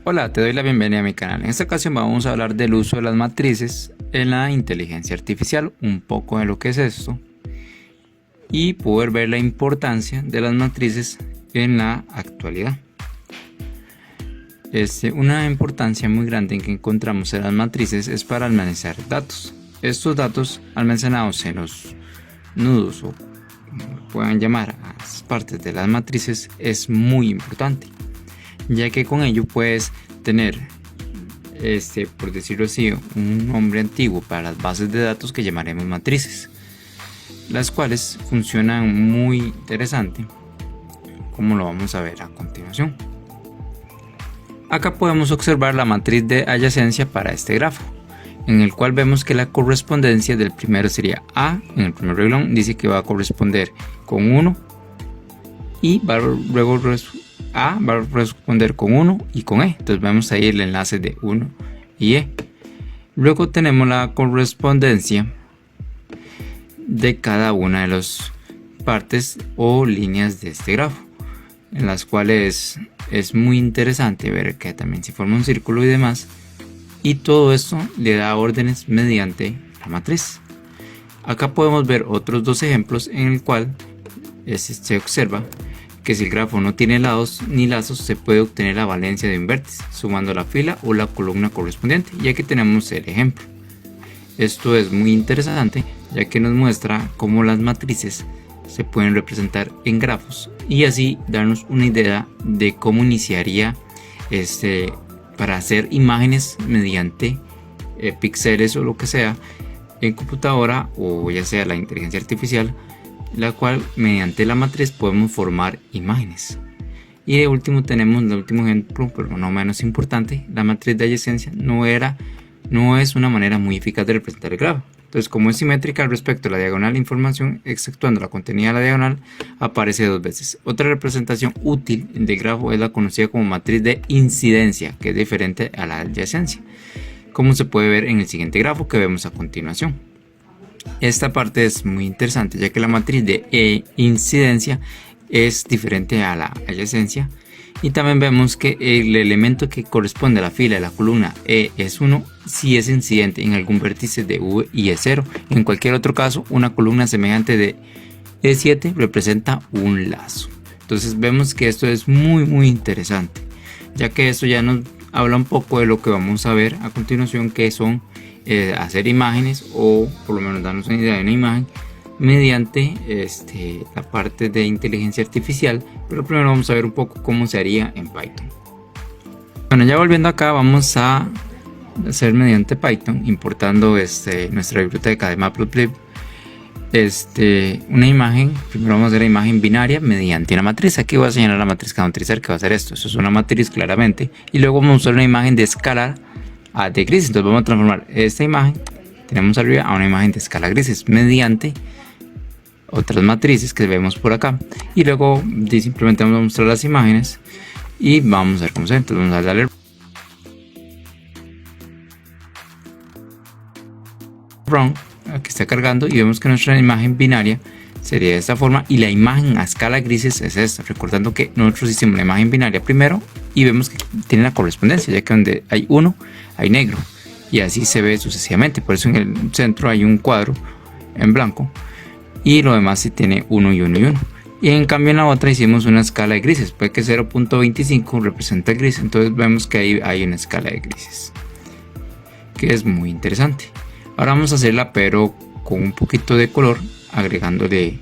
Hola, te doy la bienvenida a mi canal. En esta ocasión vamos a hablar del uso de las matrices en la inteligencia artificial, un poco de lo que es esto y poder ver la importancia de las matrices en la actualidad. Una importancia muy grande en que encontramos en las matrices es para almacenar datos. Estos datos almacenados en los nudos o como puedan llamar a las partes de las matrices es muy importante, ya que con ello puedes tener, por decirlo así, un nombre antiguo para las bases de datos que llamaremos matrices, las cuales funcionan muy interesante, como lo vamos a ver a continuación. Acá podemos observar la matriz de adyacencia para este grafo, en el cual vemos que la correspondencia del primero sería A. En el primer renglón dice que va a corresponder con 1 y luego A va a responder con 1 y con E. Entonces vemos ahí el enlace de 1 y E. Luego tenemos la correspondencia de cada una de las partes o líneas de este grafo, en las cuales es muy interesante ver que también se forma un círculo y demás, y todo esto le da órdenes mediante la matriz. Acá podemos ver otros dos ejemplos en el cual se observa que si el grafo no tiene lados ni lazos, se puede obtener la valencia de un vértice sumando la fila o la columna correspondiente, y aquí tenemos el ejemplo. Esto es muy interesante, ya que nos muestra cómo las matrices se pueden representar en grafos y así darnos una idea de cómo iniciaría para hacer imágenes mediante píxeles o lo que sea en computadora o ya sea la inteligencia artificial, la cual mediante la matriz podemos formar imágenes. Y de último tenemos el último ejemplo, pero no menos importante, la matriz de adyacencia no es una manera muy eficaz de representar el grafo. Entonces, como es simétrica respecto a la diagonal, la información exceptuando la contenida de la diagonal aparece dos veces. Otra representación útil de grafo es la conocida como matriz de incidencia, que es diferente a la adyacencia, como se puede ver en el siguiente grafo que vemos a continuación. Esta parte es muy interesante, ya que la matriz de incidencia es diferente a la adyacencia, y también vemos que el elemento que corresponde a la fila de la columna E es 1 si es incidente en algún vértice de V y es 0. En cualquier otro caso, una columna semejante de E7 representa un lazo. Entonces vemos que esto es muy interesante, ya que esto ya nos habla un poco de lo que vamos a ver a continuación, que son hacer imágenes, o por lo menos darnos una idea de una imagen mediante la parte de inteligencia artificial. Pero primero vamos a ver un poco cómo se haría en Python. Bueno, ya volviendo acá, vamos a hacer mediante Python, importando nuestra biblioteca de Matplotlib, una imagen. Primero vamos a hacer la imagen binaria mediante una matriz. Aquí voy a señalar la matriz que vamos a utilizar, que va a ser esto. Eso es una matriz claramente, y luego vamos a usar una imagen de escala de grises. Entonces vamos a transformar esta imagen tenemos arriba a una imagen de escala grises mediante otras matrices que vemos por acá, y luego simplemente vamos a mostrar las imágenes y vamos a ver cómo se ve. Entonces vamos a darle run, aquí está cargando, y vemos que nuestra imagen binaria sería de esta forma, y la imagen a escala grises es esta, recordando que nosotros hicimos la imagen binaria primero y vemos que tiene la correspondencia, ya que donde hay 1 hay negro, y así se ve sucesivamente. Por eso en el centro hay un cuadro en blanco y lo demás sí tiene 1 y 1 y 1. Y en cambio en la otra hicimos una escala de grises, puede que 0.25 representa el gris. Entonces vemos que ahí hay una escala de grises, que es muy interesante. Ahora vamos a hacerla pero con un poquito de color, agregándole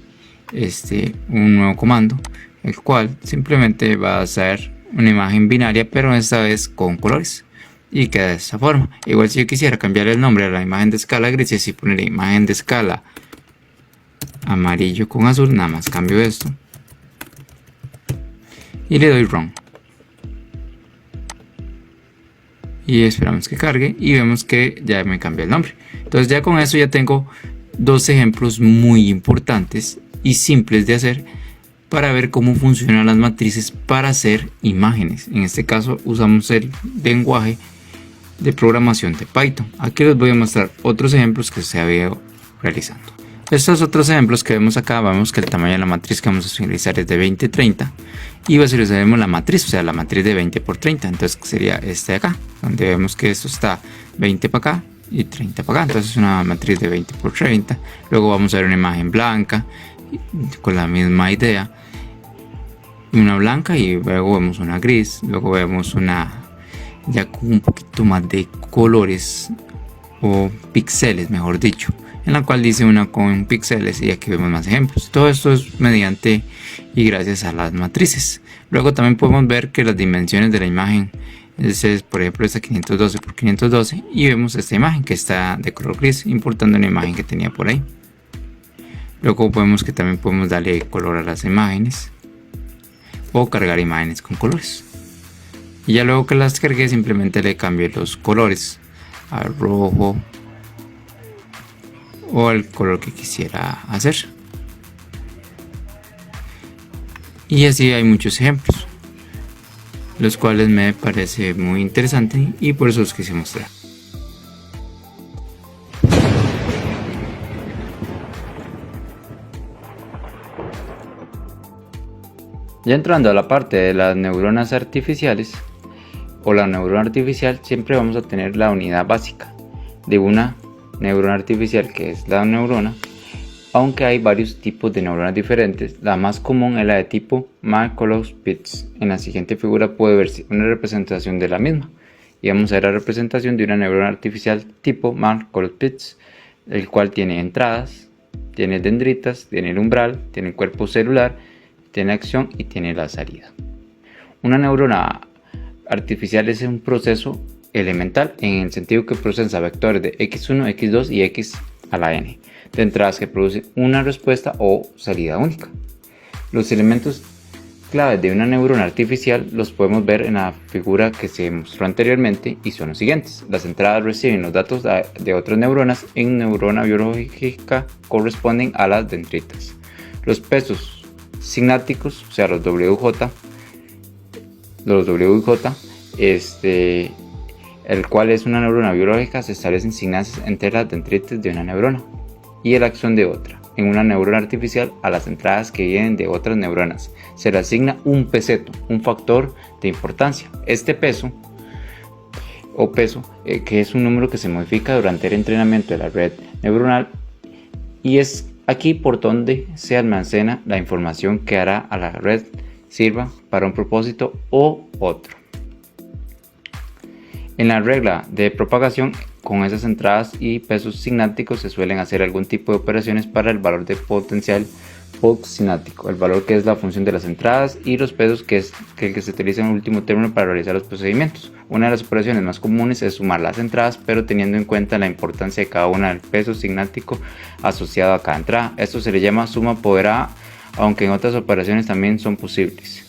un nuevo comando, el cual simplemente va a ser una imagen binaria, pero esta vez con colores, y queda de esta forma. Igual si yo quisiera cambiar el nombre a la imagen de escala grises y poner imagen de escala amarillo con azul, nada más cambio esto y le doy run y esperamos que cargue, y vemos que ya me cambió el nombre. Entonces ya con eso ya tengo dos ejemplos muy importantes y simples de hacer para ver cómo funcionan las matrices para hacer imágenes. En este caso usamos el lenguaje de programación de Python. Aquí les voy a mostrar otros ejemplos que se había realizando. Estos otros ejemplos que vemos acá, vemos que el tamaño de la matriz que vamos a utilizar es de 20-30 y visualizaremos la matriz, o sea la matriz de 20 por 30, entonces sería este de acá, donde vemos que esto está 20 para acá y 30 para acá, entonces es una matriz de 20 por 30. Luego vamos a ver una imagen blanca con la misma idea, una blanca y luego vemos una gris, luego vemos una ya con un poquito más de colores o píxeles, mejor dicho, en la cual dice una con píxeles, y aquí vemos más ejemplos. Todo esto es mediante y gracias a las matrices. Luego también podemos ver que las dimensiones de la imagen es, por ejemplo, esta 512 por 512, y vemos esta imagen que está de color gris, importando una imagen que tenía por ahí. Luego vemos que también podemos darle color a las imágenes o cargar imágenes con colores, y ya luego que las cargué simplemente le cambio los colores al rojo o el color que quisiera hacer, y así hay muchos ejemplos, los cuales me parece muy interesante y por eso los quise mostrar. Ya entrando a la parte de las neuronas artificiales o la neurona artificial, siempre vamos a tener la unidad básica de una neurona artificial, que es la neurona, aunque hay varios tipos de neuronas diferentes. La más común es la de tipo Markov-Pitts. En la siguiente figura puede verse una representación de la misma, y vamos a ver la representación de una neurona artificial tipo Markov-Pitts, el cual tiene entradas, tiene dendritas, tiene el umbral, tiene el cuerpo celular, tiene acción y tiene la salida. Una neurona artificial es un proceso elemental en el sentido que procesa vectores de x1, x2 y x a la n de entradas que producen una respuesta o salida única. Los elementos claves de una neurona artificial los podemos ver en la figura que se mostró anteriormente, y son los siguientes. Las entradas reciben los datos de otras neuronas. En neurona biológica corresponden a las dendritas. Los pesos sinápticos, o sea los WJ, el cual es una neurona biológica, se establecen sinapsis entre las dendritas de una neurona y la acción de otra. En una neurona artificial, a las entradas que vienen de otras neuronas se le asigna un peseto, un factor de importancia. Este peso que es un número que se modifica durante el entrenamiento de la red neuronal, y es aquí por donde se almacena la información que hará a la red sirva para un propósito o otro. En la regla de propagación, con esas entradas y pesos sinápticos se suelen hacer algún tipo de operaciones para el valor de potencial sináptico, el valor que es la función de las entradas, y los pesos, que es el que se utiliza en el último término para realizar los procedimientos. Una de las operaciones más comunes es sumar las entradas, pero teniendo en cuenta la importancia de cada una del peso sináptico asociado a cada entrada. Esto se le llama suma apoderada, aunque en otras operaciones también son posibles.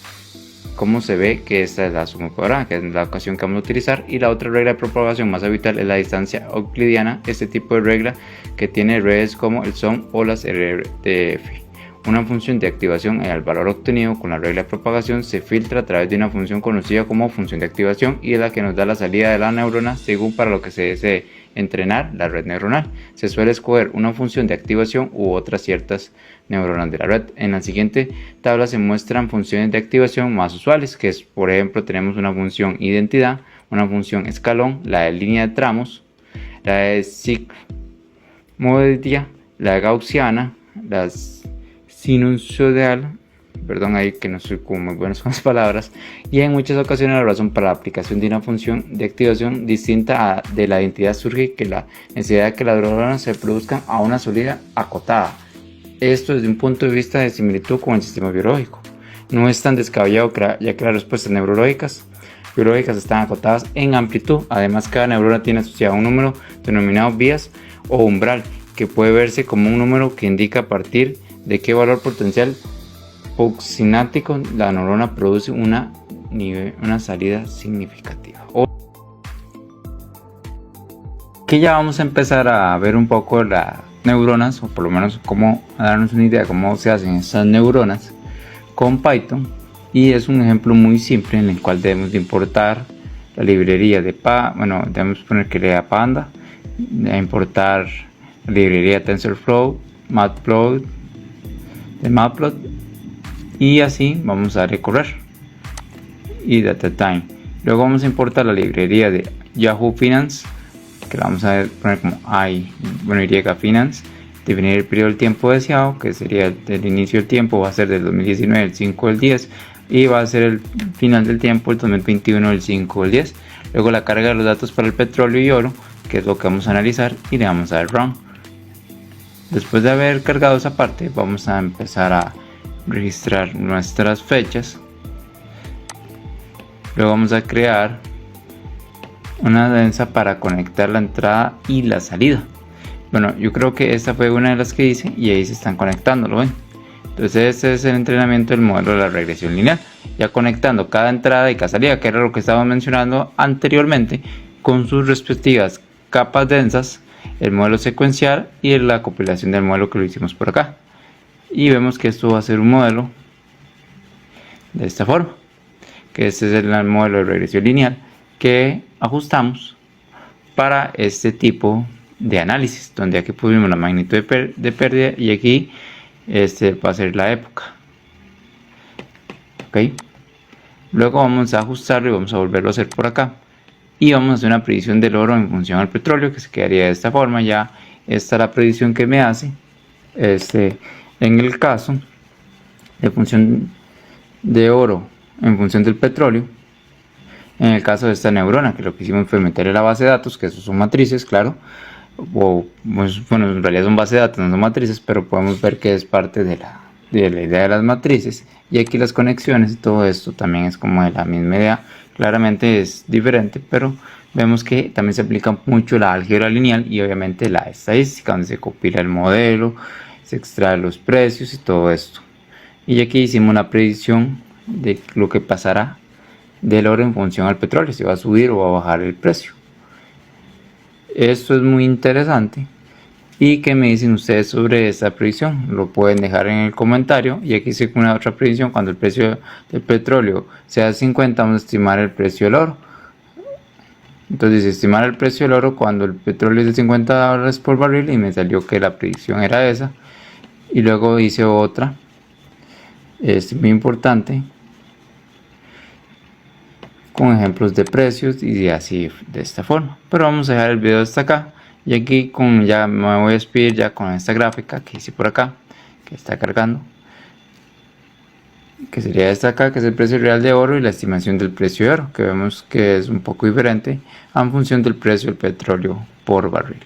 Como se ve que esta es la suma apoderada, que es la ocasión que vamos a utilizar, y la otra regla de propagación más habitual es la distancia euclidiana. Este tipo de regla que tiene redes como el SOM o las RDF. Una función de activación, el valor obtenido con la regla de propagación, se filtra a través de una función conocida como función de activación, y es la que nos da la salida de la neurona según para lo que se desee entrenar la red neuronal. Se suele escoger una función de activación u otras ciertas neuronas de la red. En la siguiente tabla se muestran funciones de activación más usuales, que es, por ejemplo, tenemos una función identidad, una función escalón, la de línea de tramos, la de sigmoidea, la de gaussiana, las sinusoidal, perdón ahí que no soy como muy bueno con las palabras, y en muchas ocasiones la razón para la aplicación de una función de activación distinta de la identidad surge que la necesidad de que las neuronas se produzcan a una salida acotada. Esto desde un punto de vista de similitud con el sistema biológico. No es tan descabellado, ya que las respuestas biológicas están acotadas en amplitud. Además, cada neurona tiene asociado un número denominado vías o umbral, que puede verse como un número que indica a partir de qué valor potencial sináptico la neurona produce una salida significativa. Aquí ya vamos a empezar a ver un poco las neuronas, o por lo menos cómo darnos una idea de cómo se hacen estas neuronas con Python, y es un ejemplo muy simple en el cual debemos de importar la librería de debemos poner que lea Panda, de importar la librería TensorFlow, matplot, y así vamos a recorrer y data time. Luego vamos a importar la librería de Yahoo Finance, que la vamos a poner como Y Finance, definir el periodo del tiempo deseado, que sería el inicio del tiempo va a ser del 2019 el 5 del 10 y va a ser el final del tiempo el 2021 el 5 del 10. Luego la carga de los datos para el petróleo y oro, que es lo que vamos a analizar, y le vamos a dar run. Después de haber cargado esa parte, vamos a empezar a registrar nuestras fechas. Luego vamos a crear una densa para conectar la entrada y la salida. Bueno, yo creo que esta fue una de las que hice y ahí se están conectando, ¿lo ven? Entonces este es el entrenamiento del modelo de la regresión lineal, ya conectando cada entrada y cada salida, que era lo que estábamos mencionando anteriormente, con sus respectivas capas densas, el modelo secuencial y la compilación del modelo que lo hicimos por acá. Y vemos que esto va a ser un modelo de esta forma, que este es el modelo de regresión lineal que ajustamos para este tipo de análisis, donde aquí pusimos la magnitud de pérdida y aquí va a ser la época. Ok, luego vamos a ajustarlo y vamos a volverlo a hacer por acá y vamos a hacer una predicción del oro en función al petróleo, que se quedaría de esta forma. Ya esta es la predicción que me hace en el caso de función de oro en función del petróleo. En el caso de esta neurona, que lo que hicimos fue meterle la base de datos, que esos son matrices, claro, o pues, bueno, en realidad son base de datos, no son matrices, pero podemos ver que es parte de la idea de las matrices. Y aquí las conexiones y todo esto también es como de la misma idea. Claramente es diferente, pero vemos que también se aplica mucho la álgebra lineal y obviamente la estadística, donde se compila el modelo, se extrae los precios y todo esto. Y aquí hicimos una predicción de lo que pasará del oro en función al petróleo, si va a subir o va a bajar el precio. Esto es muy interesante. ¿Y qué me dicen ustedes sobre esta predicción? Lo pueden dejar en el comentario. Y aquí hice una otra predicción: cuando el precio del petróleo sea 50, vamos a estimar el precio del oro. Entonces estimar el precio del oro cuando el petróleo es de $50 por barril, y me salió que la predicción era esa. Y luego hice otra, es muy importante, con ejemplos de precios y así de esta forma. Pero vamos a dejar el video hasta acá, y aquí ya me voy a despedir ya con esta gráfica que hice por acá, que está cargando, que sería esta acá, que es el precio real de oro y la estimación del precio de oro, que vemos que es un poco diferente en función del precio del petróleo por barril.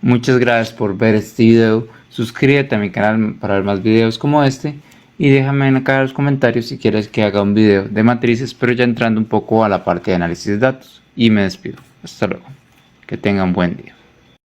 Muchas gracias por ver este video. Suscríbete a mi canal para ver más videos como este. Y déjame acá en los comentarios si quieres que haga un video de matrices, pero ya entrando un poco a la parte de análisis de datos. Y me despido. Hasta luego. Que tengan buen día.